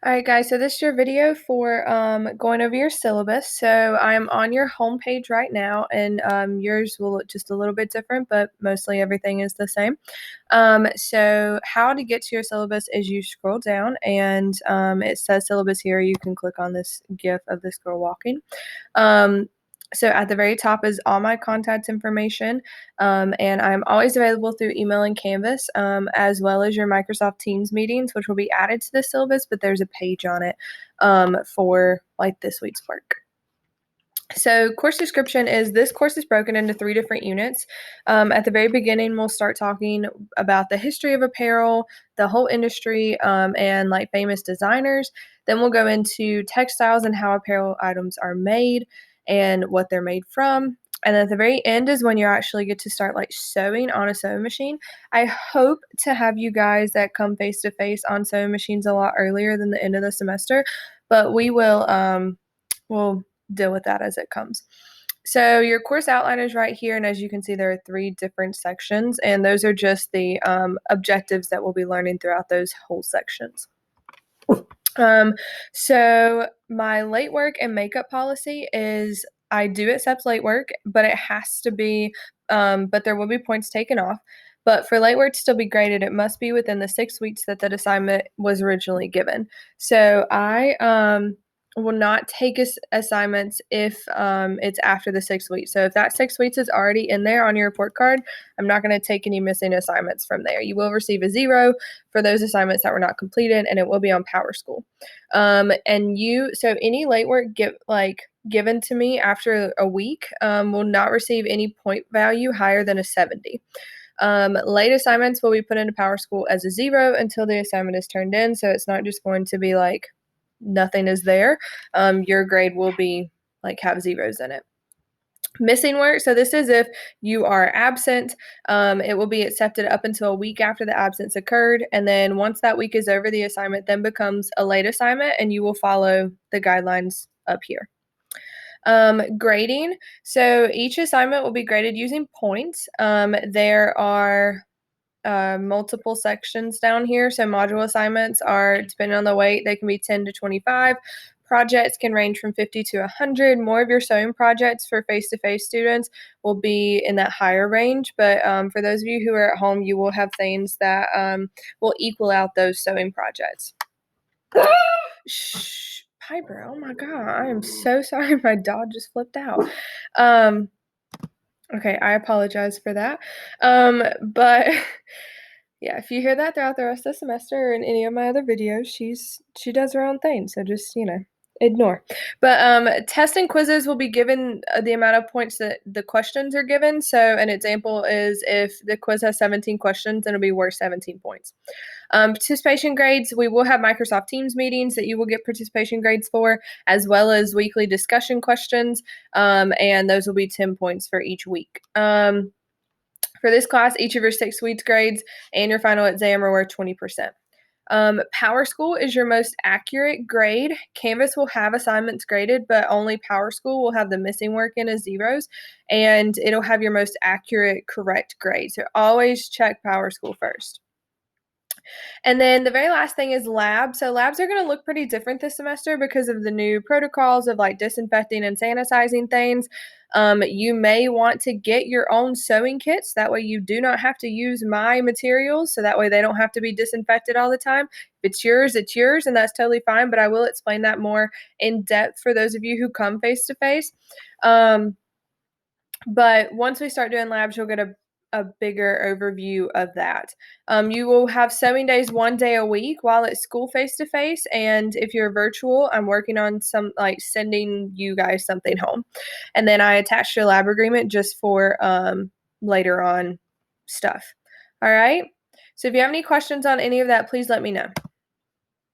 All right, guys, so this is your video for going over your syllabus. So I'm on your home page right now, and yours will look just a little bit different, but mostly everything is the same. So how to get to your syllabus is you scroll down, and it says syllabus here. You can click on this GIF of this girl walking. So at the very top is all my contact information, and I'm always available through email and Canvas, as well as your Microsoft Teams meetings, which will be added to the syllabus, but there's a page on it for like this week's work. So course description is this course is broken into 3 different units. At the very beginning, we'll start talking about the history of apparel, the whole industry, and like famous designers. Then we'll go into textiles and how apparel items are made and what they're made from. And at the very end is when you actually get to start like sewing on a sewing machine. I hope to have you guys that come face to face on sewing machines a lot earlier than the end of the semester, but we'll deal with that as it comes. So your course outline is right here, and as you can see, there are 3 different sections, and those are just the objectives that we'll be learning throughout those whole sections. So my late work and makeup policy is I do accept late work, but it has to be, but there will be points taken off. But for late work to still be graded, it must be within the 6 weeks that that assignment was originally given. So I will not take assignments if it's after the 6 weeks. So if that 6 weeks is already in there on your report card, I'm not going to take any missing assignments from there. You will receive a 0 for those assignments that were not completed, and it will be on PowerSchool. So any late work given to me after a week will not receive any point value higher than a 70. Late assignments will be put into PowerSchool as a 0 until the assignment is turned in. So it's not just going to be like nothing is there. Your grade will be like have zeros in it. Missing work. So this is if you are absent. It will be accepted up until a week after the absence occurred. And then once that week is over, the assignment then becomes a late assignment, and you will follow the guidelines up here. Grading. So each assignment will be graded using points. There are multiple sections down here. So module assignments are, depending on the weight, they can be 10 to 25. Projects can range from 50 to 100. More of your sewing projects for face-to-face students will be in that higher range. But for those of you who are at home, you will have things that will equal out those sewing projects. Shh, Piper, oh my God, I am so sorry. My dog just flipped out. Okay, I apologize for that. But yeah, if you hear that throughout the rest of the semester or in any of my other videos, she does her own thing. So just, ignore. But tests and quizzes will be given the amount of points that the questions are given. So an example is if the quiz has 17 questions, then it'll be worth 17 points. Participation grades, we will have Microsoft Teams meetings that you will get participation grades for, as well as weekly discussion questions, and those will be 10 points for each week. For this class, each of your 6 weeks grades and your final exam are worth 20%. PowerSchool is your most accurate grade. Canvas will have assignments graded, but only PowerSchool will have the missing work in as zeros, and it'll have your most accurate, correct grade. So always check PowerSchool first. And then the very last thing is labs. So labs are going to look pretty different this semester because of the new protocols of like disinfecting and sanitizing things. You may want to get your own sewing kits. That way you do not have to use my materials. So that way they don't have to be disinfected all the time. If it's yours, and that's totally fine. But I will explain that more in depth for those of you who come face to face. But once we start doing labs, you'll get a bigger overview of that. You will have sewing days 1 day a week while at school face to face. And if you're virtual, I'm working on some like sending you guys something home. And then I attached your lab agreement just for later on stuff. All right. So if you have any questions on any of that, please let me know.